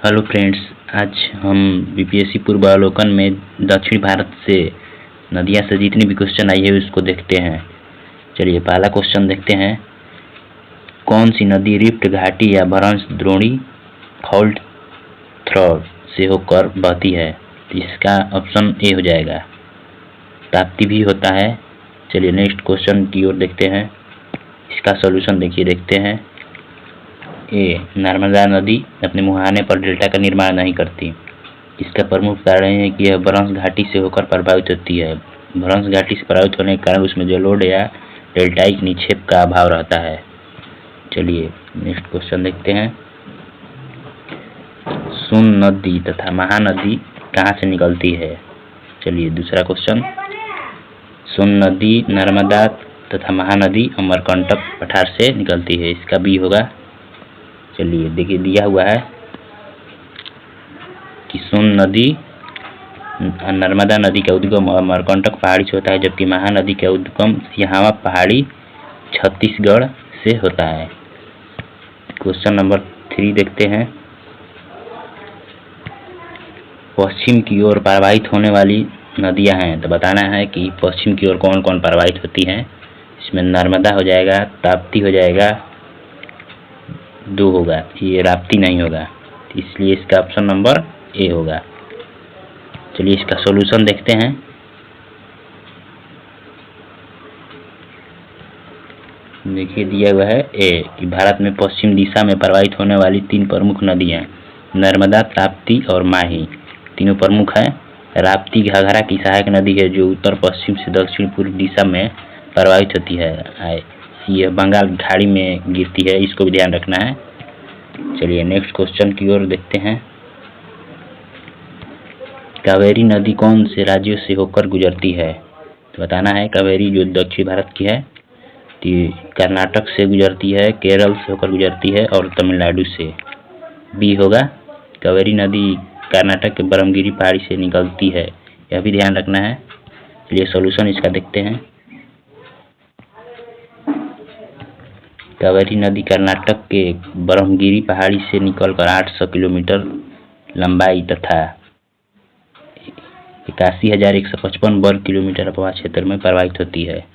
Hello friends, आज हम BPSC पूर्वावलोकन में दक्षिण भारत से नदियां से जितनी भी क्वेश्चन आई है उसको देखते हैं। चलिए पहला क्वेश्चन देखते हैं। कौन सी नदी रिफ्ट घाटी या भ्रंश द्रोणी फॉल्ट थ्रॉ से होकर बहती है? इसका ऑप्शन ए हो जाएगा। ताप्ती भी होता है। चलिए नेक्स्ट क्वेश्चन की ओर देखते हैं। इसका सॉल्यूशन देखते हैं। ए, नर्मदा नदी अपने मुहाने पर डेल्टा का निर्माण नहीं करती। इसका प्रमुख कारण है कि यह भ्रंश घाटी से होकर प्रभावित होती है। भ्रंश घाटी से प्रभावित होने के कारण उसमें जलोढ़ या डेल्टाइक निक्षेप का अभाव रहता है। चलिए नेक्स्ट क्वेश्चन देखते हैं। सोन नदी तथा महानदी कहाँ से निकलती है? चलिए दूसरा क्वेश्चन। सोन नदी नर्मदा तथा महानदी अमरकंटक पठार से निकलती है। इसका बी होगा। चलिए देखिए दिया हुआ है कि सोन नदी नर्मदा नदी का उद्गम अमरकंटक पहाड़ी से होता है, जबकि महानदी का उद्गम सिहावा पहाड़ी छत्तीसगढ़ से होता है। क्वेश्चन नंबर 3 देखते हैं। पश्चिम की ओर प्रवाहित होने वाली नदियां हैं, तो बताना है कि पश्चिम की ओर कौन कौन प्रवाहित होती हैं। इसमें नर्मदा हो जाएगा, ताप्ती हो जाएगा, 2 होगा, ये राप्ती नहीं होगा, इसलिए इसका ऑप्शन नंबर ए होगा। चलिए इसका सॉल्यूशन देखते हैं। देखिए दिया हुआ है ए कि भारत में पश्चिम दिशा में प्रवाहित होने वाली 3 प्रमुख नदियां नर्मदा, ताप्ती और माही तीनों प्रमुख हैं। राप्ती घाघरा की सहायक नदी है जो उत्तर पश्चिम से दक्षिण पूर्व दिशा में प्रवाहित होती है। यह बंगाल की खाड़ी में गिरती है, इसको भी ध्यान रखना है। चलिए नेक्स्ट क्वेश्चन की ओर देखते हैं। कावेरी नदी कौन से राज्यों से होकर गुजरती है? तो बताना है कावेरी जो दक्षिण भारत की है, कर्नाटक से गुजरती है, केरल से होकर गुजरती है और तमिलनाडु से। बी होगा। कावेरी नदी कर्नाटक के ब्रह्मगिरी पहाड़ी से निकलती है, यह भी ध्यान रखना है। चलिए सॉल्यूशन इसका देखते हैं। कावेरी नदी कर्नाटक के ब्रह्मगिरी पहाड़ी से निकलकर 800 किलोमीटर लंबाई तथा 81,155 वर्ग किलोमीटर अपवाह क्षेत्र में प्रवाहित होती है।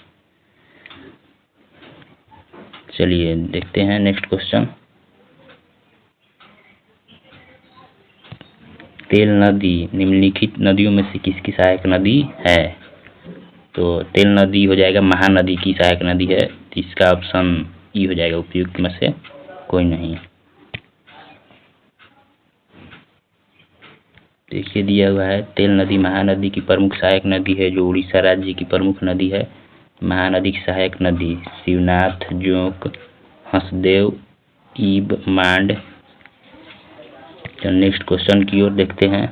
चलिए देखते हैं नेक्स्ट क्वेश्चन। तेल नदी निम्नलिखित नदियों में से किसकी सहायक नदी है? तो तेल नदी हो जाएगा महानदी की सहायक नदी है, तो इसका ऑप्शन ई हो जाएगा। उपयुक्त में से कोई नहीं। देखिए दिया हुआ है तेल नदी महानदी की प्रमुख सहायक नदी है जो उड़ीसा राज्य की प्रमुख नदी है। महानदी की सहायक नदी शिवनाथ, जोंक, हंसदेव, ईब, मांड। तो नेक्स्ट क्वेश्चन की ओर देखते हैं।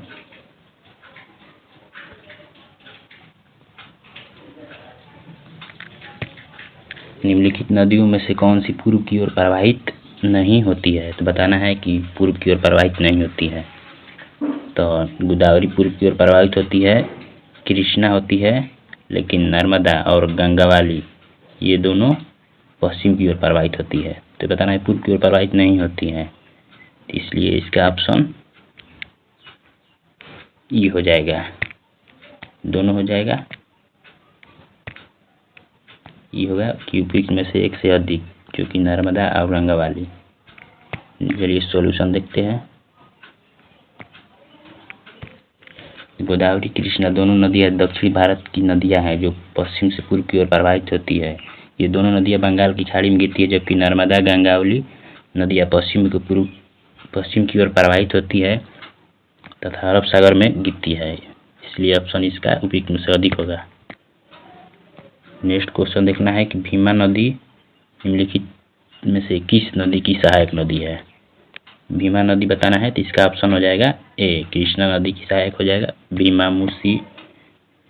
निम्नलिखित नदियों में से कौन सी पूर्व की ओर प्रवाहित नहीं होती है? तो बताना है कि पूर्व की ओर प्रवाहित नहीं होती है। तो गोदावरी पूर्व की ओर प्रवाहित होती है, कृष्णा होती है, लेकिन नर्मदा और गंगावाली ये दोनों पश्चिम की ओर प्रवाहित होती है। तो बताना है पूर्व की ओर प्रवाहित नहीं होती है, इसलिए इसका ऑप्शन ई हो जाएगा। दोनों हो जाएगा, ये होगा कि उपयुक्त में से एक से अधिक, क्योंकि नर्मदा और गंगावाली। चलिए सॉल्यूशन देखते हैं। गोदावरी, कृष्णा दोनों नदियां दक्षिण भारत की नदियां हैं जो पश्चिम से पूर्व की ओर प्रवाहित होती है। ये दोनों नदियां बंगाल की खाड़ी में गिरती है, जबकि नर्मदा, गंगावली नदियां पश्चिम की ओर प्रवाहित होती है तथा अरब सागर में गिरती है, इसलिए ऑप्शन इसका उपयुक्त में से अधिक होगा। नेक्स्ट क्वेश्चन देखना है कि भीमा नदी निम्नलिखित में से किस नदी की सहायक नदी है? भीमा नदी बताना है, तो इसका ऑप्शन हो जाएगा ए, कृष्णा नदी की सहायक हो जाएगा। भीमा, मूसी।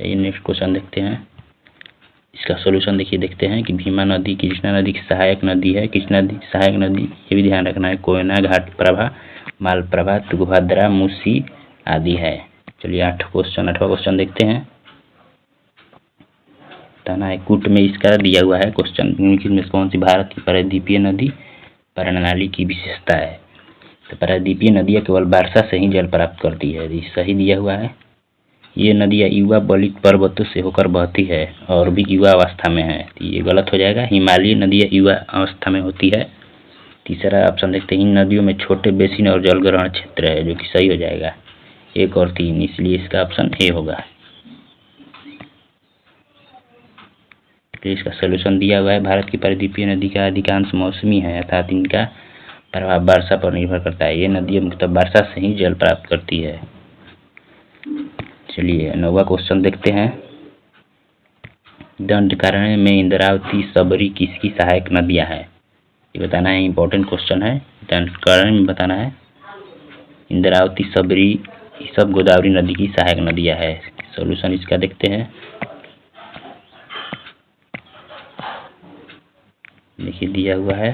ये नेक्स्ट क्वेश्चन देखते हैं। इसका सॉल्यूशन देखते हैं कि भीमा नदी कृष्णा नदी की सहायक नदी है। कृष्णा नदी की सहायक नदी ये भी ध्यान रखना है कोयना, घाटप्रभा, मालप्रभा, तुंगभद्रा, मूसी आदि है। चलिए 8वां क्वेश्चन देखते हैं। बताना है कूट में इसका दिया हुआ है क्वेश्चन, निम्नलिखित में कौन सी भारत की परिद्वीपीय नदी प्रणाली की विशेषता है? तो प्रायद्वीपीय नदियाँ केवल वर्षा से ही जल प्राप्त करती है, ये सही दिया हुआ है। ये नदियाँ युवा बलित पर्वतों से होकर बहती है और भी युवा अवस्था में है, तो ये गलत हो जाएगा। हिमालयी नदियाँ युवा अवस्था में होती है। तीसरा ऑप्शन देखते हैं, इन नदियों में छोटे बेसिन और जलग्रहण क्षेत्र है, जो कि सही हो जाएगा 1 और 3, इसलिए इसका ऑप्शन ए होगा। तो इसका सलूशन दिया हुआ है, भारत की प्रायद्वीपीय नदी का अधिकांश मौसमी है, अर्थात इनका प्रभाव वर्षा पर निर्भर करता है। ये नदियाँ मुख्यतः वर्षा से ही जल प्राप्त करती है। चलिए 9वां क्वेश्चन देखते हैं, दंडकारण्य में इंद्रावती सबरी किसकी सहायक नदियाँ हैं? ये बताना है, इंपॉर्टेंट क्वेश्चन है। दंडकारण्य में बताना है, इंद्रावती सबरी ये सब गोदावरी नदी की सहायक नदियाँ है। सॉल्यूशन इसका देखते हैं, देखिए दिया हुआ है,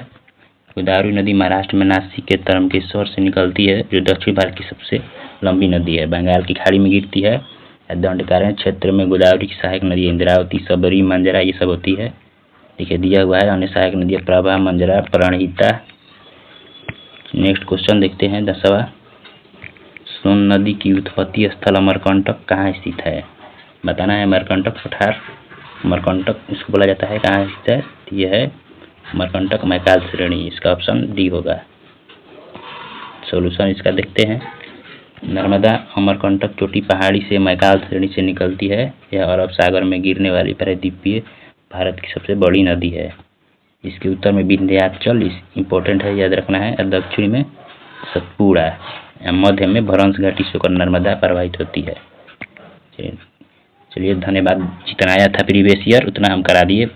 गोदावरी नदी महाराष्ट्र में नासिक के तरमकेश्वर से निकलती है, जो दक्षिण भारत की सबसे लंबी नदी है, बंगाल की खाड़ी में गिरती है। दंडकारण्य क्षेत्र में गोदावरी की सहायक नदी इंद्रावती, सबरी, मंजरा ये सब होती है। देखिए दिया हुआ है, अन्य सहायक नदियाँ प्रभा, मंजरा, प्रणहिता। नेक्स्ट क्वेश्चन देखते हैं 10वां, सोन नदी की उत्पत्ति स्थल अमरकंटक कहाँ स्थित है? बताना है, अमरकंटक पठार, अमरकंटक इसको बोला जाता है, कहाँ स्थित है? यह है अमरकंटक मैकाल श्रेणी, इसका ऑप्शन डी होगा। सॉल्यूशन इसका देखते हैं, नर्मदा अमरकंटक चोटी पहाड़ी से मैकाल श्रेणी से निकलती है। यह अरब सागर में गिरने वाली प्रायद्वीपीय भारत की सबसे बड़ी नदी है। इसके उत्तर में विंध्याचल इम्पोर्टेंट है, याद रखना है, और दक्षिण में सतपुड़ा, मध्य में भ्रंश घाटी से होकर नर्मदा प्रवाहित होती है। चलिए धन्यवाद, जितना आया था प्रीवियस ईयर उतना हम करा दिए।